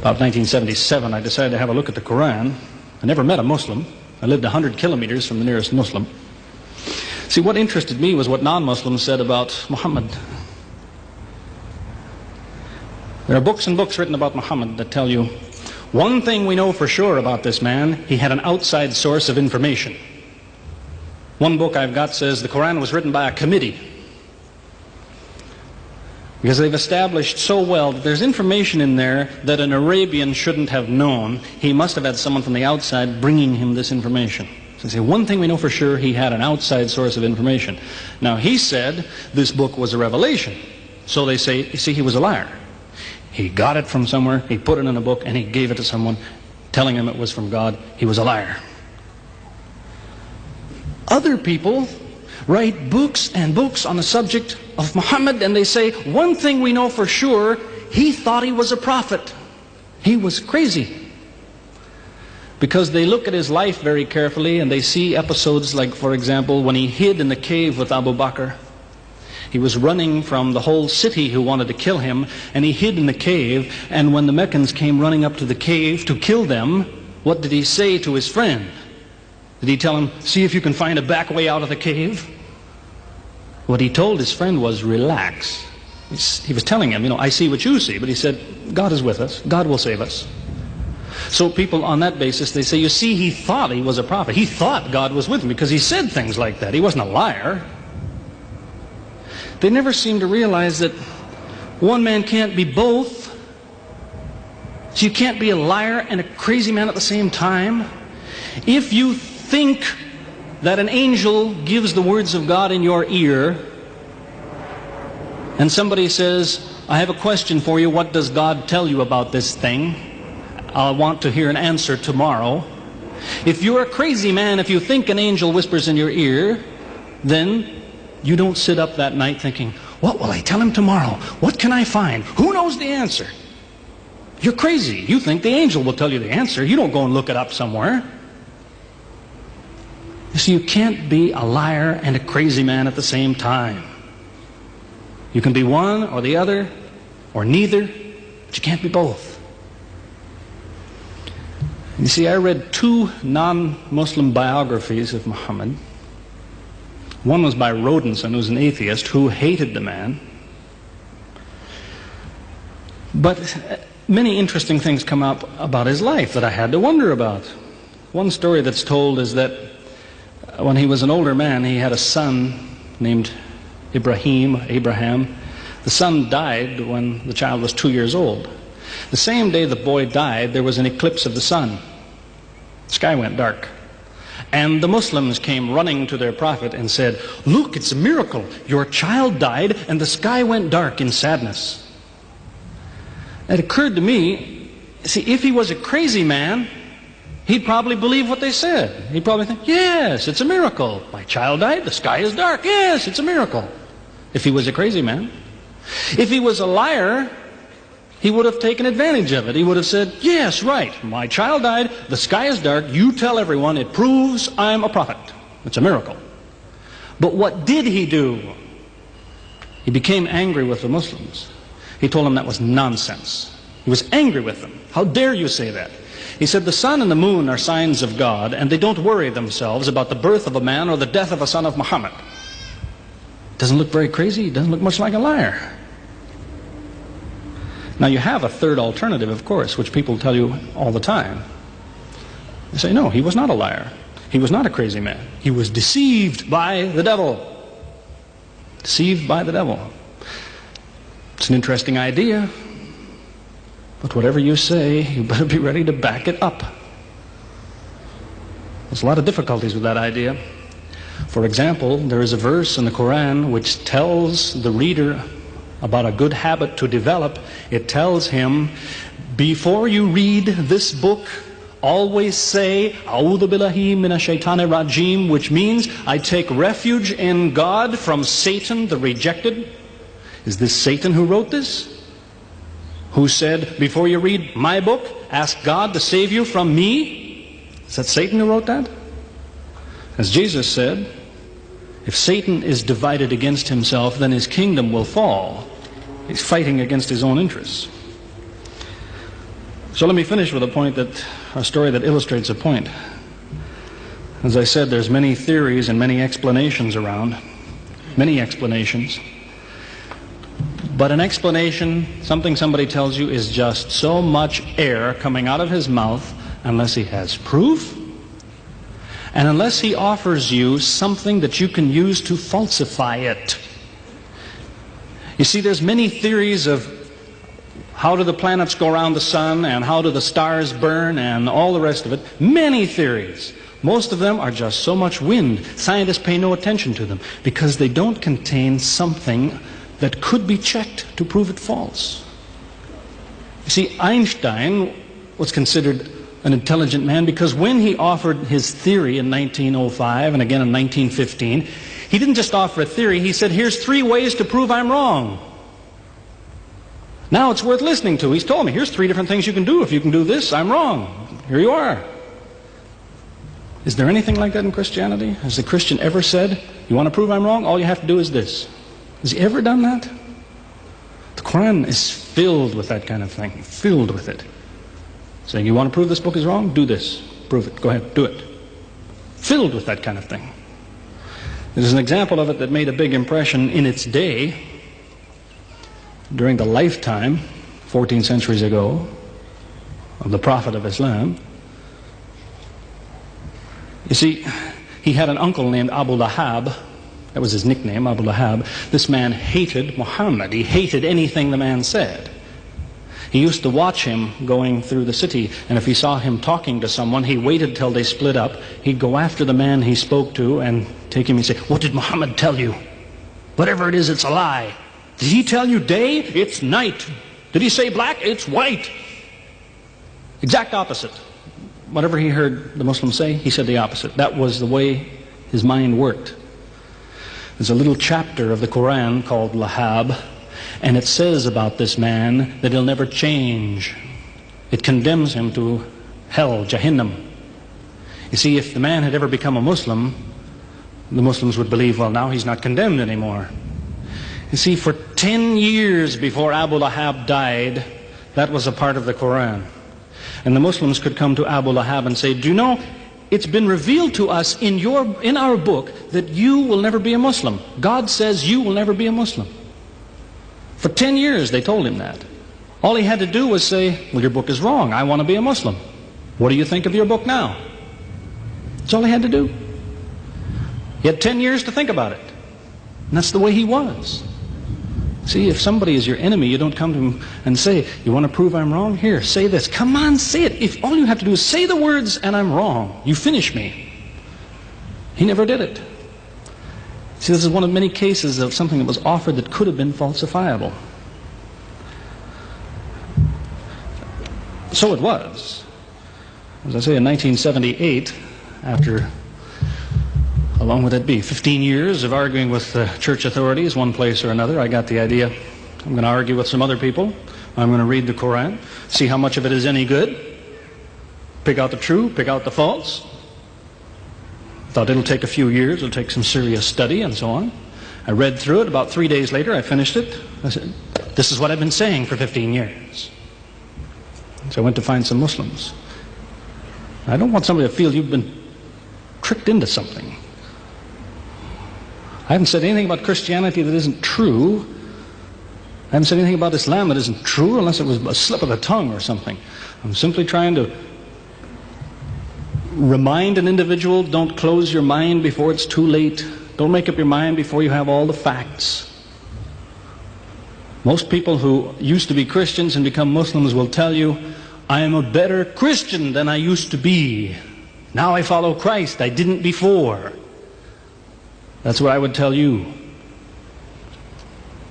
About 1977, I decided to have a look at the Quran. I never met a Muslim. I lived 100 kilometers from the nearest Muslim. See, what interested me was what non-Muslims said about Muhammad. There are books and books written about Muhammad that tell you, one thing we know for sure about this man, he had an outside source of information. One book I've got says the Quran was written by a committee, because they've established so well that there's information in there that an Arabian shouldn't have known. He must have had someone from the outside bringing him this information. So they say, one thing we know for sure, he had an outside source of information. Now, he said this book was a revelation. So they say, you see, he was a liar. He got it from somewhere, he put it in a book, and he gave it to someone, telling him it was from God. He was a liar. Other people write books and books on the subject of Muhammad, and they say, one thing we know for sure, he thought he was a prophet. He was crazy. Because they look at his life very carefully, and they see episodes like, for example, when he hid in the cave with Abu Bakr. He was running from the whole city who wanted to kill him, and he hid in the cave, and when the Meccans came running up to the cave to kill them, what did he say to his friend? Did he tell him, see if you can find a back way out of the cave? What he told his friend was, relax. He was telling him, I see what you see, but he said, God is with us, God will save us. So people on that basis, they say, you see, he thought he was a prophet. He thought God was with him because he said things like that. He wasn't a liar. They never seem to realize that one man can't be both. So you can't be a liar and a crazy man at the same time. If you think that an angel gives the words of God in your ear, and somebody says, I have a question for you, what does God tell you about this thing? I want to hear an answer tomorrow. If you're a crazy man, if you think an angel whispers in your ear, then you don't sit up that night thinking, what will I tell him tomorrow? What can I find? Who knows the answer? You're crazy. You think the angel will tell you the answer. You don't go and look it up somewhere. You see, you can't be a liar and a crazy man at the same time. You can be one or the other, or neither, but you can't be both. You see, I read two non-Muslim biographies of Muhammad. One was by Rodenson, who's an atheist, who hated the man. But many interesting things come up about his life that I had to wonder about. One story that's told is that when he was an older man, he had a son named Abraham. The son died when the child was 2 years old. The same day the boy died, there was an eclipse of the sun. The sky went dark. And the Muslims came running to their prophet and said, look, it's a miracle. Your child died and the sky went dark in sadness. It occurred to me, see, if he was a crazy man, he'd probably believe what they said. He'd probably think, yes, it's a miracle. My child died, the sky is dark. Yes, it's a miracle. If he was a crazy man. If he was a liar, he would have taken advantage of it. He would have said, yes, right, my child died, the sky is dark, you tell everyone, it proves I'm a prophet. It's a miracle. But what did he do? He became angry with the Muslims. He told them that was nonsense. He was angry with them. How dare you say that? He said the sun and the moon are signs of God, and they don't worry themselves about the birth of a man or the death of a son of Muhammad. Doesn't look very crazy. Doesn't look much like a liar. Now you have a third alternative, of course, which people tell you all the time. They say, no, he was not a liar. He was not a crazy man. He was deceived by the devil. Deceived by the devil. It's an interesting idea. But whatever you say, you better be ready to back it up. There's a lot of difficulties with that idea. For example, there is a verse in the Quran which tells the reader about a good habit to develop. It tells him, before you read this book, always say, A'udhu billahi minash shaitanir rajim, which means, I take refuge in God from Satan the rejected. Is this Satan who wrote this? Who said, before you read my book, ask God to save you from me? Is that Satan who wrote that? As Jesus said, if Satan is divided against himself, then his kingdom will fall. He's fighting against his own interests. So let me finish with a story that illustrates a point. As I said, there's many theories and many explanations around. Many explanations. But an explanation, something somebody tells you, is just so much air coming out of his mouth unless he has proof and unless he offers you something that you can use to falsify it. You see, there's many theories of how do the planets go around the sun and how do the stars burn and all the rest of it. Many theories. Most of them are just so much wind. Scientists pay no attention to them because they don't contain something that could be checked to prove it false. You see, Einstein was considered an intelligent man because when he offered his theory in 1905 and again in 1915, he didn't just offer a theory, he said, here's 3 ways to prove I'm wrong. Now it's worth listening to. He's told me, here's 3 different things you can do. If you can do this, I'm wrong. Here you are. Is there anything like that in Christianity? Has the Christian ever said, you want to prove I'm wrong? All you have to do is this. Has he ever done that? The Quran is filled with that kind of thing. Filled with it. Saying, you want to prove this book is wrong? Do this. Prove it. Go ahead. Do it. Filled with that kind of thing. There's an example of it that made a big impression in its day, during the lifetime, 14 centuries ago, of the Prophet of Islam. You see, he had an uncle named Abu Lahab. That was his nickname, Abu Lahab. This man hated Muhammad. He hated anything the man said. He used to watch him going through the city, and if he saw him talking to someone, he waited till they split up. He'd go after the man he spoke to and take him and say, what did Muhammad tell you? Whatever it is, it's a lie. Did he tell you day? It's night. Did he say black? It's white. Exact opposite. Whatever he heard the Muslims say, he said the opposite. That was the way his mind worked. There's a little chapter of the Quran called Lahab, and it says about this man that he'll never change. It condemns him to hell, Jahannam. You see, if the man had ever become a Muslim, the Muslims would believe, well, now he's not condemned anymore. You see, for 10 years before Abu Lahab died, that was a part of the Quran. And the Muslims could come to Abu Lahab and say, do you know, it's been revealed to us in our book that you will never be a Muslim. God says you will never be a Muslim. For 10 years they told him that. All he had to do was say, well, your book is wrong. I want to be a Muslim. What do you think of your book now? That's all he had to do. He had 10 years to think about it. And that's the way he was. See, if somebody is your enemy, you don't come to him and say, you want to prove I'm wrong? Here, say this. Come on, say it. If all you have to do is say the words and I'm wrong, you finish me. He never did it. See, this is one of many cases of something that was offered that could have been falsifiable. So it was. As I say, in 1978, after, how long would that be? 15 years of arguing with church authorities, one place or another, I got the idea. I'm going to argue with some other people. I'm going to read the Quran, see how much of it is any good, pick out the true, pick out the false. Thought it'll take a few years, it'll take some serious study and so on. I read through it. About 3 days later, I finished it. I said, this is what I've been saying for 15 years. So I went to find some Muslims. I don't want somebody to feel you've been tricked into something. I haven't said anything about Christianity that isn't true. I haven't said anything about Islam that isn't true unless it was a slip of the tongue or something. I'm simply trying to remind an individual, don't close your mind before it's too late. Don't make up your mind before you have all the facts. Most people who used to be Christians and become Muslims will tell you, I am a better Christian than I used to be. Now I follow Christ. I didn't before. That's what I would tell you.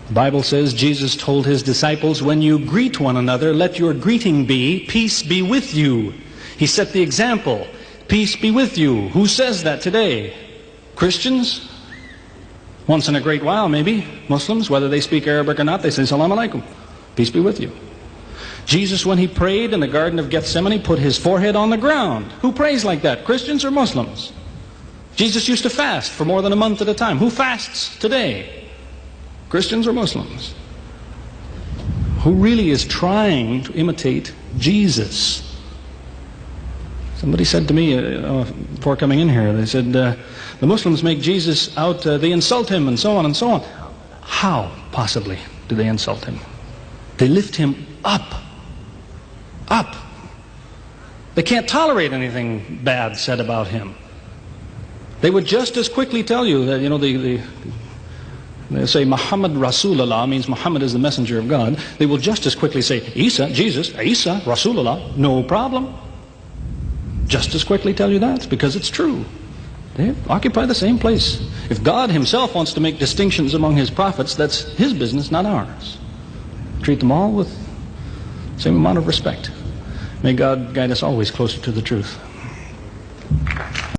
The Bible says Jesus told his disciples, when you greet one another, let your greeting be, peace be with you. He set the example. Peace be with you. Who says that today? Christians? Once in a great while, maybe. Muslims, whether they speak Arabic or not, they say, Salam alaikum. Peace be with you. Jesus, when he prayed in the Garden of Gethsemane, put his forehead on the ground. Who prays like that? Christians or Muslims? Jesus used to fast for more than a month at a time. Who fasts today? Christians or Muslims? who really is trying to imitate Jesus. Somebody said to me before coming in here, they said, the Muslims make Jesus out, they insult him and so on and so on. How, possibly, do they insult him? They lift him up. Up. They can't tolerate anything bad said about him. They would just as quickly tell you that, they say Muhammad Rasulullah means Muhammad is the messenger of God. They will just as quickly say Isa, Jesus, Isa, Rasulullah, no problem. Just as quickly tell you that, because it's true. They occupy the same place. If God himself wants to make distinctions among his prophets, that's his business, not ours. Treat them all with the same amount of respect. May God guide us always closer to the truth.